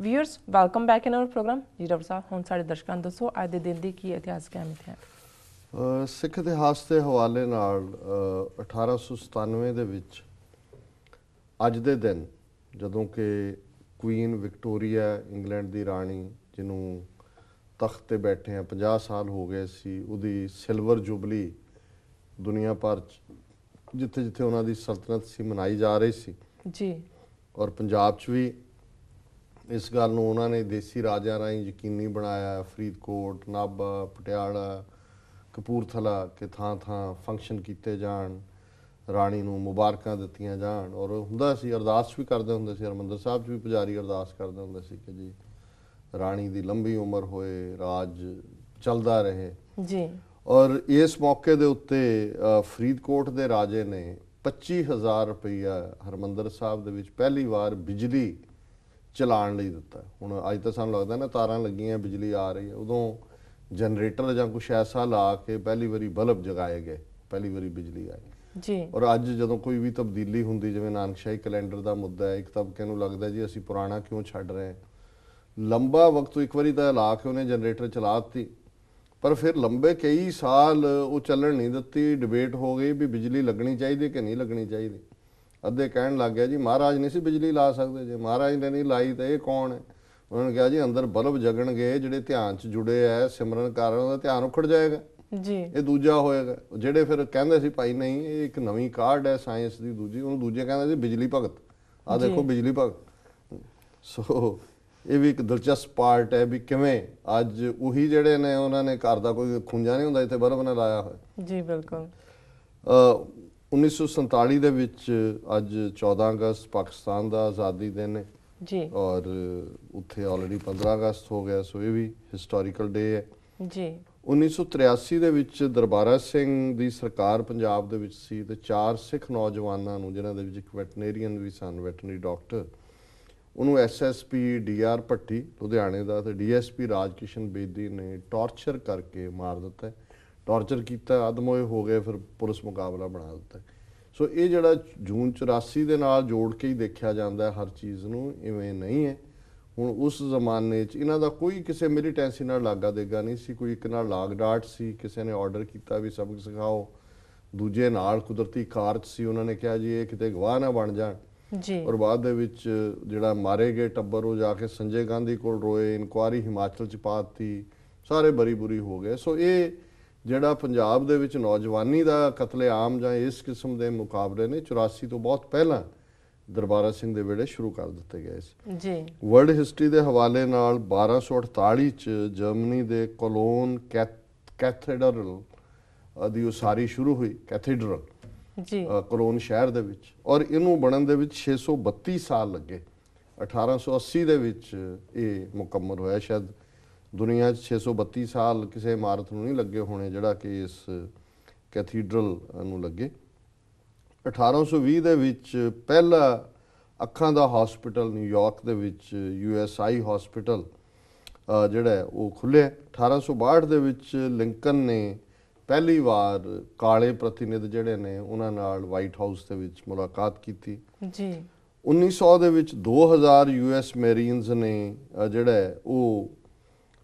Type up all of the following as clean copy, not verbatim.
Viewers welcome back in our programme जी doctor साहब हुण साडे दर्शਕਾਂ ਨੂੰ ਦੱਸੋ ਅੱਜ ਦੇ ਦਿਨ ਦੀ ਕੀ ਇਤਿਹਾਸਕ ਅਹਿਮੀਅਤ ਹੈ। ਸਿੱਖ ਇਤਿਹਾਸ ਦੇ ਹਵਾਲੇ ਨਾਲ 1897 ਦੇ ਵਿੱਚ ਅੱਜ ਦੇ ਦਿਨ ਜਦੋਂ ਕਿ ਕੁਈਨ ਵਿਕਟੋਰੀਆ ਇੰਗਲੈਂਡ ਦੀ ਰਾਣੀ ਜਿਹਨੂੰ ਤਖਤ ਤੇ ਬੈਠੇ ਆ 50 ਸਾਲ ਹੋ ਗਏ ਸੀ, ਉਹਦੀ ਸਿਲਵਰ ਜੁਬਲੀ ਦੁਨੀਆ ਭਰ 'ਚ ਜਿੱਥੇ ਜਿੱਥੇ ਉਹਨਾਂ ਦੀ ਸਲਤਨਤ ਸੀ ਮਨਾਈ ਜਾ ਰਹੀ ਸੀ ਜੀ। ਔਰ ਪੰਜਾਬ 'ਚ ਵੀ ਇਸ ਗੱਲ ਨੂੰ ਉਹਨਾਂ ਨੇ ਦੇਸੀ ਰਾਜਾਂ ਰਾਹੀਂ ਯਕੀਨੀ ਬਣਾਇਆ। ਫਰੀਦਕੋਟ, ਨਾਭਾ, ਪਟਿਆਲਾ, ਕਪੂਰਥਲਾ ਕਿ ਥਾਂ ਥਾਂ ਫੰਕਸ਼ਨ ਕੀਤੇ ਜਾਣ, ਰਾਣੀ ਨੂੰ ਮੁਬਾਰਕਾਂ ਦਿੱਤੀਆਂ ਜਾਣ। ਔਰ ਹੁੰਦਾ ਸੀ ਅਰਦਾਸ ਵੀ ਕਰਦੇ ਹੁੰਦੇ ਸੀ, ਹਰਿਮੰਦਰ ਸਾਹਿਬ 'ਚ ਵੀ ਪੁਜਾਰੀ ਅਰਦਾਸ ਕਰਦੇ ਹੁੰਦੇ ਸੀ ਕਿ ਜੀ ਰਾਣੀ ਦੀ ਲੰਬੀ ਉਮਰ ਹੋਏ, ਰਾਜ ਚੱਲਦਾ ਰਹੇ ਜੀ। ਔਰ ਇਸ ਮੌਕੇ ਦੇ ਉੱਤੇ ਫਰੀਦਕੋਟ ਦੇ ਰਾਜੇ ਨੇ 25,000 ਰੁਪਈਆ ਹਰਿਮੰਦਰ ਸਾਹਿਬ ਦੇ ਵਿੱਚ ਪਹਿਲੀ ਵਾਰ ਬਿਜਲੀ ਚਲਾਉਣ ਲਈ ਦਿੱਤਾ। ਹੁਣ ਅੱਜ ਤਾਂ ਸਾਨੂੰ ਲੱਗਦਾ ਨਾ ਤਾਰਾਂ ਲੱਗੀਆਂ ਬਿਜਲੀ ਆ ਰਹੀ ਹੈ, ਉਦੋਂ ਜਨਰੇਟਰ ਜਾਂ ਕੁਛ ਐਸਾ ਲਾ ਕੇ ਪਹਿਲੀ ਵਾਰੀ ਬਲਬ ਜਗਾਏ ਗਏ, ਪਹਿਲੀ ਵਾਰੀ ਬਿਜਲੀ ਆਈ ਜੀ। ਔਰ ਅੱਜ ਜਦੋਂ ਕੋਈ ਵੀ ਤਬਦੀਲੀ ਹੁੰਦੀ, ਜਿਵੇਂ ਨਾਨਕਸ਼ਾਹੀ ਕੈਲੰਡਰ ਦਾ ਮੁੱਦਾ ਹੈ, ਇੱਕ ਤਬਕੇ ਨੂੰ ਲੱਗਦਾ ਜੀ ਅਸੀਂ ਪੁਰਾਣਾ ਕਿਉਂ ਛੱਡ ਰਹੇ ਹਾਂ। ਲੰਬਾ ਵਕਤ ਇੱਕ ਵਾਰੀ ਤਾਂ ਲਾ ਕੇ ਉਹਨੇ ਜਨਰੇਟਰ ਚਲਾ ਦਿੱਤੀ, ਪਰ ਫਿਰ ਲੰਬੇ ਕਈ ਸਾਲ ਉਹ ਚੱਲਣ ਨਹੀਂ ਦਿੱਤੀ। ਡਿਬੇਟ ਹੋ ਗਈ ਵੀ ਬਿਜਲੀ ਲੱਗਣੀ ਚਾਹੀਦੀ ਕਿ ਨਹੀਂ ਲੱਗਣੀ ਚਾਹੀਦੀ। ਅੱਧੇ ਕਹਿਣ ਲੱਗ ਗਿਆ ਜੀ ਮਹਾਰਾਜ ਨਹੀਂ ਸੀ ਬਿਜਲੀ ਲਾ ਸਕਦੇ, ਜੇ ਮਹਾਰਾਜ ਨੇ ਨਹੀਂ ਲਾਈ ਤਾਂ ਇਹ ਕੌਣ ਹੈ। ਉਹਨਾਂ ਨੇ ਕਿਹਾ ਜੀ ਅੰਦਰ ਬਲਬ ਜਗਣਗੇ, ਜਿਹੜੇ ਧਿਆਨ 'ਚ ਜੁੜੇ ਹੈ ਸਿਮਰਨ ਕਰ ਰਹੇ ਉਹਦਾ ਧਿਆਨ ਉਖੜ ਜਾਏਗਾ ਜੀ, ਇਹ ਦੂਜਾ ਹੋਏਗਾ। ਜਿਹੜੇ ਫਿਰ ਕਹਿੰਦੇ ਸੀ ਭਾਈ ਨਹੀਂ ਇਹ ਇੱਕ ਨਵੀਂ ਕਾਢ ਹੈ ਸਾਇੰਸ ਦੀ ਦੂਜੀ, ਉਹਨੂੰ ਦੂਜੇ ਕਹਿੰਦੇ ਸੀ ਬਿਜਲੀ ਭਗਤ, ਆਹ ਦੇਖੋ ਬਿਜਲੀ ਭਗਤ। ਸੋ ਇਹ ਵੀ ਇੱਕ ਦਿਲਚਸਪ ਪਾਰਟ ਹੈ ਵੀ ਕਿਵੇਂ ਅੱਜ ਉਹੀ ਜਿਹੜੇ ਨੇ ਉਹਨਾਂ ਨੇ ਘਰ ਦਾ ਕੋਈ ਖੁੰਝਾ ਨਹੀਂ ਹੁੰਦਾ ਇੱਥੇ ਬਲਬ ਨੇ ਲਾਇਆ ਹੋਇਆ ਜੀ। ਬਿਲਕੁਲ 1947 ਦੇ ਵਿੱਚ ਅੱਜ 14 ਅਗਸਤ ਪਾਕਿਸਤਾਨ ਦਾ ਆਜ਼ਾਦੀ ਦਿਨ ਹੈ ਜੀ। ਔਰ ਉੱਥੇ ਆਲਰੇਡੀ 15 ਅਗਸਤ ਹੋ ਗਿਆ, ਸੋ ਇਹ ਵੀ ਹਿਸਟੋਰੀਕਲ ਡੇ ਹੈ ਜੀ। 1983 ਦੇ ਵਿੱਚ ਦਰਬਾਰਾ ਸਿੰਘ ਦੀ ਸਰਕਾਰ ਪੰਜਾਬ ਦੇ ਵਿੱਚ ਸੀ ਤੇ 4 ਸਿੱਖ ਨੌਜਵਾਨਾਂ ਨੂੰ, ਜਿਨ੍ਹਾਂ ਦੇ ਵਿੱਚ ਇੱਕ ਵੈਟਨੇਰੀਅਨ ਵੀ ਸਨ, ਵੈਟਨਰੀ ਡਾਕਟਰ, ਉਹਨੂੰ ਐਸਐਸਪੀ ਡੀਆਰ ਭੱਟੀ ਲੁਧਿਆਣੇ ਦਾ ਤੇ ਡੀਐਸਪੀ ਰਾਜਕਿਸ਼ਨ ਬੇਦੀ ਨੇ ਟਾਰਚਰ ਕਰਕੇ ਮਾਰ ਦਿੱਤਾ। ਟਾਰਚਰ ਕੀਤਾ, ਅਦਮੋਏ ਹੋ ਗਏ, ਫਿਰ ਪੁਲਿਸ ਮੁਕਾਬਲਾ ਬਣਾ ਦਿੱਤਾ। ਸੋ ਇਹ ਜਿਹੜਾ ਜੂਨ 84 ਦੇ ਨਾਲ ਜੋੜ ਕੇ ਹੀ ਦੇਖਿਆ ਜਾਂਦਾ ਹਰ ਚੀਜ਼ ਨੂੰ, ਇਵੇਂ ਨਹੀਂ ਹੈ। ਹੁਣ ਉਸ ਜ਼ਮਾਨੇ 'ਚ ਇਹਨਾਂ ਦਾ ਕੋਈ ਕਿਸੇ ਮਿਲੀਟੈਂਸੀ ਨਾਲ ਲਾਗਾ ਦੇਗਾ ਨਹੀਂ ਸੀ, ਕੋਈ ਇੱਕ ਨਾਲ ਲਾਗ ਡਾਟ ਸੀ। ਕਿਸੇ ਨੇ ਆਰਡਰ ਕੀਤਾ ਵੀ ਸਬਕ ਸਿਖਾਓ, ਦੂਜੇ ਨਾਲ ਕੁਦਰਤੀ ਕਾਰਜ ਸੀ, ਉਹਨਾਂ ਨੇ ਕਿਹਾ ਜੀ ਇਹ ਕਿਤੇ ਗਵਾਹ ਨਾ ਬਣ ਜਾਣ ਜੀ। ਔਰ ਬਾਅਦ ਦੇ ਵਿੱਚ ਜਿਹੜਾ ਮਾਰੇ ਗਏ ਟੱਬਰ ਉਹ ਜਾ ਕੇ ਸੰਜੇ ਗਾਂਧੀ ਕੋਲ ਰੋਏ, ਇਨਕੁਆਰੀ ਹਿਮਾਚਲ 'ਚ ਪਾ ਦਿੱਤੀ, ਸਾਰੇ ਬਰੀ ਬੁਰੀ ਹੋ ਗਏ। ਸੋ ਇਹ ਜਿਹੜਾ ਪੰਜਾਬ ਦੇ ਵਿੱਚ ਨੌਜਵਾਨੀ ਦਾ ਕਤਲੇਆਮ ਜਾਂ ਇਸ ਕਿਸਮ ਦੇ ਮੁਕਾਬਲੇ ਨੇ 84 ਤੋਂ ਬਹੁਤ ਪਹਿਲਾਂ ਦਰਬਾਰਾ ਸਿੰਘ ਦੇ ਵੇਲੇ ਸ਼ੁਰੂ ਕਰ ਦਿੱਤੇ ਗਏ ਸੀ ਜੀ। ਵਰਲਡ ਹਿਸਟਰੀ ਦੇ ਹਵਾਲੇ ਨਾਲ 1248 ਚ ਜਰਮਨੀ ਦੇ ਕੋਲੋਨ ਕੈਥੇਡਰਲ ਦੀ ਉਸਾਰੀ ਸ਼ੁਰੂ ਹੋਈ, ਕੈਥੇਡਰਲ ਜੀ, ਕੋਲੋਨ ਸ਼ਹਿਰ ਦੇ ਵਿੱਚ, ਔਰ ਇਹਨੂੰ ਬਣਨ ਦੇ ਵਿੱਚ 632 ਸਾਲ ਲੱਗੇ। 1880 ਦੇ ਵਿੱਚ ਇਹ ਮੁਕੰਮਲ ਹੋਇਆ। ਸ਼ਾਇਦ ਦੁਨੀਆ 'ਚ 632 ਸਾਲ ਕਿਸੇ ਇਮਾਰਤ ਨੂੰ ਨਹੀਂ ਲੱਗੇ ਹੋਣੇ ਜਿਹੜਾ ਕਿ ਇਸ ਕੈਥੀਡਰਲ ਨੂੰ ਲੱਗੇ। 1820 ਦੇ ਵਿੱਚ ਪਹਿਲਾ ਅੱਖਾਂ ਦਾ ਹਸਪੀਟਲ ਨਿਊਯਾਰਕ ਦੇ ਵਿੱਚ USI ਹਸਪੀਟਲ ਜਿਹੜਾ ਹੈ ਉਹ ਖੁੱਲ੍ਹਿਆ। 1862 ਦੇ ਵਿੱਚ ਲਿੰਕਨ ਨੇ ਪਹਿਲੀ ਵਾਰ ਕਾਲੇ ਪ੍ਰਤੀਨਿਧ ਜਿਹੜੇ ਨੇ ਉਹਨਾਂ ਨਾਲ ਵਾਈਟ ਹਾਊਸ ਦੇ ਵਿੱਚ ਮੁਲਾਕਾਤ ਕੀਤੀ ਜੀ। 1900 ਦੇ ਵਿੱਚ 2000 US ਮੈਰੀਨਸ ਨੇ ਜਿਹੜਾ ਹੈ ਉਹ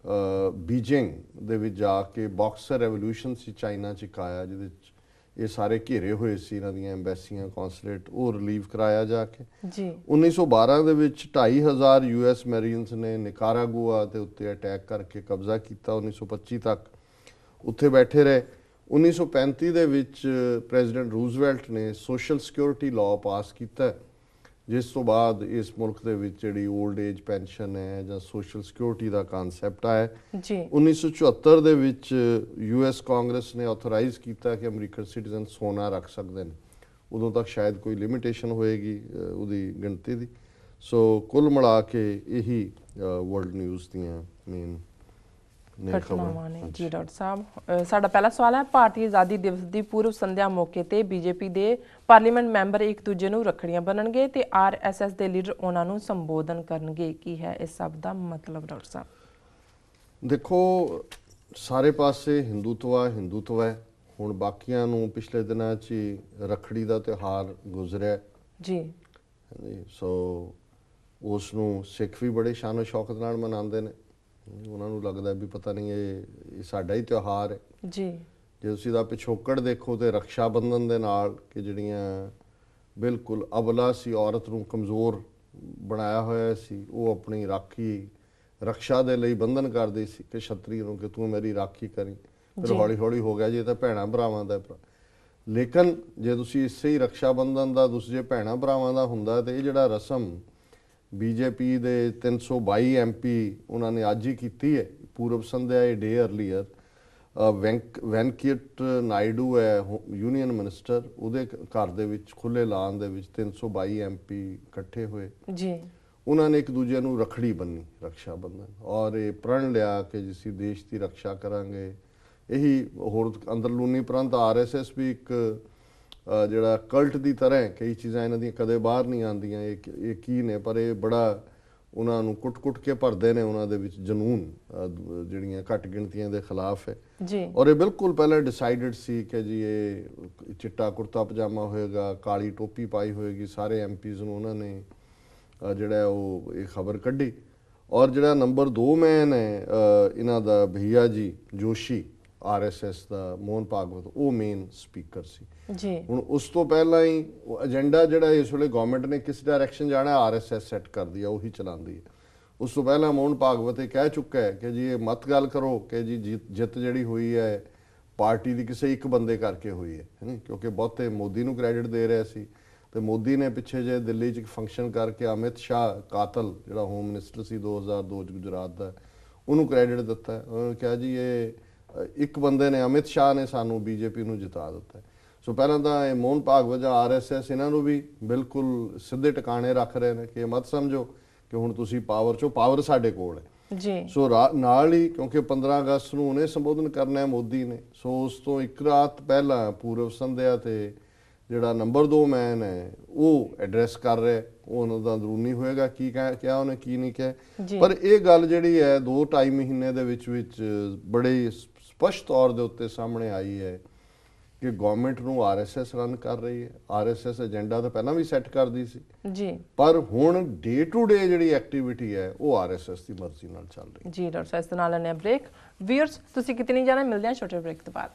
ਬੀਜਿੰਗ ਦੇ ਵਿੱਚ ਜਾ ਕੇ ਬਾਕਸਰ ਰੈਵੋਲੂਸ਼ਨ ਸੀ ਚਾਈਨਾ 'ਚ ਆਇਆ, ਜਿਹਦੇ 'ਚ ਇਹ ਸਾਰੇ ਘੇਰੇ ਹੋਏ ਸੀ ਇਹਨਾਂ ਦੀਆਂ ਐਮਬੈਸੀਆਂ, ਕੌਂਸੂਲੇਟ, ਉਹ ਰਿਲੀਵ ਕਰਾਇਆ ਜਾ ਕੇ ਜੀ। 1912 ਦੇ ਵਿੱਚ 2500 US ਮੈਰੀਨਸ ਨੇ ਨਿਕਾਰਾਗੁਆ ਦੇ ਉੱਤੇ ਅਟੈਕ ਕਰਕੇ ਕਬਜ਼ਾ ਕੀਤਾ। 1925 ਤੱਕ ਉੱਥੇ ਬੈਠੇ ਰਹੇ। 1935 ਦੇ ਵਿੱਚ ਪ੍ਰੈਜ਼ੀਡੈਂਟ ਰੂਜ਼ਵੈਲਟ ਨੇ ਸੋਸ਼ਲ ਸਿਕਿਉਰਿਟੀ ਲਾਅ ਪਾਸ ਕੀਤਾ, ਜਿਸ ਤੋਂ ਬਾਅਦ ਇਸ ਮੁਲਕ ਦੇ ਵਿੱਚ ਜਿਹੜੀ 올ਡ ਏਜ ਪੈਨਸ਼ਨ ਹੈ ਜਾਂ ਸੋਸ਼ਲ ਸਿਕਿਉਰਿਟੀ ਦਾ ਕਨਸੈਪਟ ਆਇਆ ਜੀ। 1974 ਦੇ ਵਿੱਚ US ਕਾਂਗਰਸ ਨੇ ਆਥੋਰਾਈਜ਼ ਕੀਤਾ ਕਿ ਅਮਰੀਕਨ ਸਿਟੀਜ਼ਨ ਸੋਨਾ ਰੱਖ ਸਕਦੇ ਨੇ। ਉਦੋਂ ਤੱਕ ਸ਼ਾਇਦ ਕੋਈ ਲਿਮਿਟੇਸ਼ਨ ਹੋਏਗੀ ਉਹਦੀ ਗਿਣਤੀ ਦੀ। ਸੋ ਕੁੱਲ ਮਿਲਾ ਕੇ ਇਹੀ ਵਰਲਡ ਨਿਊਜ਼ ਦੀਆਂ ਮੇਨ ਘਟਨਾਵਾਂ ਨੇ ਜੀ। ਡਾਕਟਰ ਸਾਹਿਬ ਸਾਡਾ ਪਹਿਲਾ ਸਵਾਲ ਹੈ, ਭਾਰਤੀ ਆਜ਼ਾਦੀ ਦਿਵਸ ਦੀ ਪੂਰਵ ਸੰਧਿਆ ਮੌਕੇ ਤੇ ਬੀਜੇਪੀ ਦੇ ਪਾਰਲੀਮੈਂਟ ਮੈਂਬਰ ਇੱਕ ਦੂਜੇ ਨੂੰ ਰੱਖੜੀਆਂ ਬੰਨਣਗੇ ਤੇ RSS ਦੇ ਲੀਡਰ ਉਹਨਾਂ ਨੂੰ ਸੰਬੋਧਨ ਕਰਨਗੇ, ਕੀ ਹੈ ਇਸ ਸਭ ਦਾ ਮਤਲਬ ਡਾਕਟਰ ਸਾਹਿਬ? ਦੇਖੋ ਸਾਰੇ ਪਾਸੇ ਹਿੰਦੂਤਵ ਹੈ। ਹੁਣ ਬਾਕੀਆਂ ਨੂੰ ਪਿਛਲੇ ਦਿਨਾਂ 'ਚ ਰੱਖੜੀ ਦਾ ਤਿਉਹਾਰ ਗੁਜ਼ਰਿਆ ਜੀ। ਸੋ ਉਸ ਨੂੰ ਸਿੱਖ ਵੀ ਬੜੇ ਸ਼ਾਨੋ ਸ਼ੌਕਤ ਨਾਲ ਮਨਾਉਂਦੇ ਨੇ। ਉਹਨਾਂ ਨੂੰ ਲੱਗਦਾ ਵੀ ਪਤਾ ਨਹੀਂ ਇਹ ਸਾਡਾ ਹੀ ਤਿਉਹਾਰ ਹੈ ਜੀ। ਜੇ ਤੁਸੀਂ ਦਾ ਪਿਛੋਕੜ ਦੇਖੋ ਤੇ ਰਕਸ਼ਾ ਬੰਧਨ ਦੇ ਨਾਲ ਕਿ ਜਿਹੜੀਆਂ ਬਿਲਕੁਲ ਅਬਲਾ ਸੀ, ਔਰਤ ਨੂੰ ਕਮਜ਼ੋਰ ਬਣਾਇਆ ਹੋਇਆ ਸੀ, ਉਹ ਆਪਣੀ ਰਾਖੀ ਰਕਸ਼ਾ ਦੇ ਲਈ ਬੰਧਨ ਕਰਦੀ ਸੀ ਕਿ ਛਤਰੀ ਨੂੰ ਕਿ ਤੂੰ ਮੇਰੀ ਰਾਖੀ ਕਰੀ। ਫਿਰ ਹੌਲੀ ਹੌਲੀ ਹੋ ਗਿਆ ਜੀ ਇਹ ਤਾਂ ਭੈਣਾਂ ਭਰਾਵਾਂ ਦਾ। ਲੇਕਿਨ ਜੇ ਤੁਸੀਂ ਇਸੇ ਹੀ ਰਕਸ਼ਾ ਬੰਧਨ ਦਾ ਦੂਸਰੇ ਭੈਣਾਂ ਭਰਾਵਾਂ ਦਾ ਹੁੰਦਾ ਤੇ ਇਹ ਜਿਹੜਾ ਰਸਮ ਬੀਜੇਪੀ ਦੇ 322 MP ਉਹਨਾਂ ਨੇ ਅੱਜ ਹੀ ਕੀਤੀ ਹੈ ਪੂਰਬ ਸੰਧਿਆ ਇਹ ਡੇ ਅਰਲੀਅਰ। ਵੈਂਕਟ ਨਾਇਡੂ ਹੈ ਯੂਨੀਅਨ ਮਿਨਿਸਟਰ, ਉਹਦੇ ਘਰ ਦੇ ਵਿੱਚ ਖੁੱਲੇ ਲਾਨ ਦੇ ਵਿੱਚ 322 MP ਇਕੱਠੇ ਹੋਏ ਜੀ। ਉਹਨਾਂ ਨੇ ਇੱਕ ਦੂਜੇ ਨੂੰ ਰੱਖੜੀ ਬੰਨੀ, ਰਕਸ਼ਾ ਬੰਧਨ, ਔਰ ਇਹ ਪ੍ਰਣ ਲਿਆ ਕਿ ਜਿਸੀ ਦੇਸ਼ ਦੀ ਰੱਖਿਆ ਕਰਾਂਗੇ। ਇਹੀ ਹੋਰ ਅੰਦਰਲੂਨੀ ਪ੍ਰੰਤ RSS ਵੀ ਇੱਕ ਜਿਹੜਾ ਕਲਟ ਦੀ ਤਰ੍ਹਾਂ ਕਈ ਚੀਜ਼ਾਂ ਇਹਨਾਂ ਦੀਆਂ ਕਦੇ ਬਾਹਰ ਨਹੀਂ ਆਉਂਦੀਆਂ ਇਹ ਕੀ ਨੇ, ਪਰ ਇਹ ਬੜਾ ਉਹਨਾਂ ਨੂੰ ਕੁੱਟ-ਕੁੱਟ ਕੇ ਭਰਦੇ ਨੇ ਉਹਨਾਂ ਦੇ ਵਿੱਚ ਜਨੂਨ ਜਿਹੜੀਆਂ ਘੱਟ ਗਿਣਤੀਆਂ ਦੇ ਖਿਲਾਫ ਹੈ ਜੀ। ਔਰ ਇਹ ਬਿਲਕੁਲ ਪਹਿਲਾਂ ਡਿਸਾਈਡਡ ਸੀ ਕਿ ਜੀ ਇਹ ਚਿੱਟਾ ਕੁੜਤਾ ਪਜਾਮਾ ਹੋਏਗਾ, ਕਾਲੀ ਟੋਪੀ ਪਾਈ ਹੋਏਗੀ। ਸਾਰੇ MPs ਨੂੰ ਉਹਨਾਂ ਨੇ ਜਿਹੜਾ ਉਹ ਇਹ ਖਬਰ ਕੱਢੀ। ਔਰ ਜਿਹੜਾ ਨੰਬਰ 2 ਮੈਨ ਹੈ ਇਹਨਾਂ ਦਾ ਭਈਆ ਜੀ ਜੋਸ਼ੀ RSS ਦਾ ਮੋਹਨ ਭਾਗਵਤ, ਉਹ ਮੇਨ ਸਪੀਕਰ ਸੀ ਜੀ। ਹੁਣ ਉਸ ਤੋਂ ਪਹਿਲਾਂ ਹੀ ਏਜੰਡਾ ਜਿਹੜਾ ਇਸ ਵੇਲੇ ਗਵਰਨਮੈਂਟ ਨੇ ਕਿਸ ਡਾਇਰੈਕਸ਼ਨ ਜਾਣਾ RSS ਸੈੱਟ ਕਰਦੀ ਆ, ਉਹੀ ਚਲਾਉਂਦੀ ਹੈ। ਉਸ ਤੋਂ ਪਹਿਲਾਂ ਮੋਹਨ ਭਾਗਵਤ ਇਹ ਕਹਿ ਚੁੱਕਾ ਹੈ ਕਿ ਜੀ ਇਹ ਮਤ ਗੱਲ ਕਰੋ ਕਿ ਜੀ ਜਿੱਤ ਜਿਹੜੀ ਹੋਈ ਹੈ ਪਾਰਟੀ ਦੀ ਕਿਸੇ ਇੱਕ ਬੰਦੇ ਕਰਕੇ ਹੋਈ ਹੈ ਕਿਉਂਕਿ ਬਹੁਤੇ ਮੋਦੀ ਨੂੰ ਕ੍ਰੈਡਿਟ ਦੇ ਰਿਹਾ ਸੀ ਤੇ ਮੋਦੀ ਨੇ ਪਿੱਛੇ ਜੇ ਦਿੱਲੀ 'ਚ ਇੱਕ ਫੰਕਸ਼ਨ ਕਰਕੇ ਅਮਿਤ ਸ਼ਾਹ ਕਾਤਲ ਜਿਹੜਾ ਹੋਮ ਮਿਨਿਸਟਰ ਸੀ 2002 'ਚ ਗੁਜਰਾਤ ਦਾ, ਉਹਨੂੰ ਕ੍ਰੈਡਿਟ ਦਿੱਤਾ। ਉਹਨਾਂ ਨੇ ਕਿਹਾ ਜੀ ਇਹ ਇੱਕ ਬੰਦੇ ਨੇ, ਅਮਿਤ ਸ਼ਾਹ ਨੇ ਸਾਨੂੰ BJP ਨੂੰ ਜਿਤਾ ਦਿੱਤਾ। ਸੋ ਪਹਿਲਾਂ ਤਾਂ ਇਹ ਮੋਹਨ ਭਾਗਵਤ ਜਾਂ RSS ਇਹਨਾਂ ਨੂੰ ਵੀ ਬਿਲਕੁਲ ਸਿੱਧੇ ਟਿਕਾਣੇ ਰੱਖ ਰਹੇ ਨੇ ਕਿ ਮਤ ਸਮਝੋ ਕਿ ਹੁਣ ਤੁਸੀਂ ਪਾਵਰ 'ਚੋਂ, ਪਾਵਰ ਸਾਡੇ ਕੋਲ ਹੈ ਜੀ। ਸੋ ਨਾਲ ਹੀ ਕਿਉਂਕਿ 15 ਅਗਸਤ ਨੂੰ ਉਹਨੇ ਸੰਬੋਧਨ ਕਰਨਾ ਹੈ ਮੋਦੀ ਨੇ, ਸੋ ਉਸ ਤੋਂ ਇੱਕ ਰਾਤ ਪਹਿਲਾਂ ਪੂਰਵ ਸੰਧਿਆ ਤੇ ਜਿਹੜਾ ਨੰਬਰ 2 ਮੈਨ ਹੈ ਉਹ ਐਡਰੈਸ ਕਰ ਰਿਹਾ, ਉਹ ਉਹਨਾਂ ਦਾ ਅੰਦਰੂਨੀ ਹੋਏਗਾ ਕੀ ਕਿਹਾ ਉਹਨੇ ਕੀ ਨਹੀਂ ਕਿਹਾ। ਪਰ ਇਹ ਗੱਲ ਜਿਹੜੀ ਹੈ 2-2.5 ਮਹੀਨੇ ਦੇ ਵਿੱਚ ਬੜੇ ਸਪਸ਼ਟ ਤੌਰ ਦੇ ਉੱਤੇ ਸਾਹਮਣੇ ਆਈ ਹੈ ਕਿ ਗਵਰਨਮੈਂਟ ਨੂੰ RSS ਰਨ ਕਰ ਰਹੀ ਹੈ। RSS ਏਜੰਡਾ ਤਾਂ ਪਹਿਲਾਂ ਵੀ ਸੈੱਟ ਕਰਦੀ ਸੀ ਜੀ, ਪਰ ਹੁਣ ਡੇ ਟੂ ਡੇ ਜਿਹੜੀ ਐਕਟੀਵਿਟੀ ਹੈ ਉਹ RSS ਦੀ ਮਰਜ਼ੀ ਨਾਲ ਚੱਲ ਰਹੀ ਹੈ। ਜੀ ਡਾਕਟਰ ਸਾਹਿਬ, ਇਸ ਨਾਲ ਲੈਣੇ ਬ੍ਰੇਕ। ਵੀਅਰਸ ਤੁਸੀਂ ਕਿਤੇ ਨਹੀਂ ਜਾਣਾ, ਮਿਲਦੇ ਹਾਂ ਛੋਟੇ ਬ੍ਰੇਕ ਤੋਂ ਬਾਅਦ।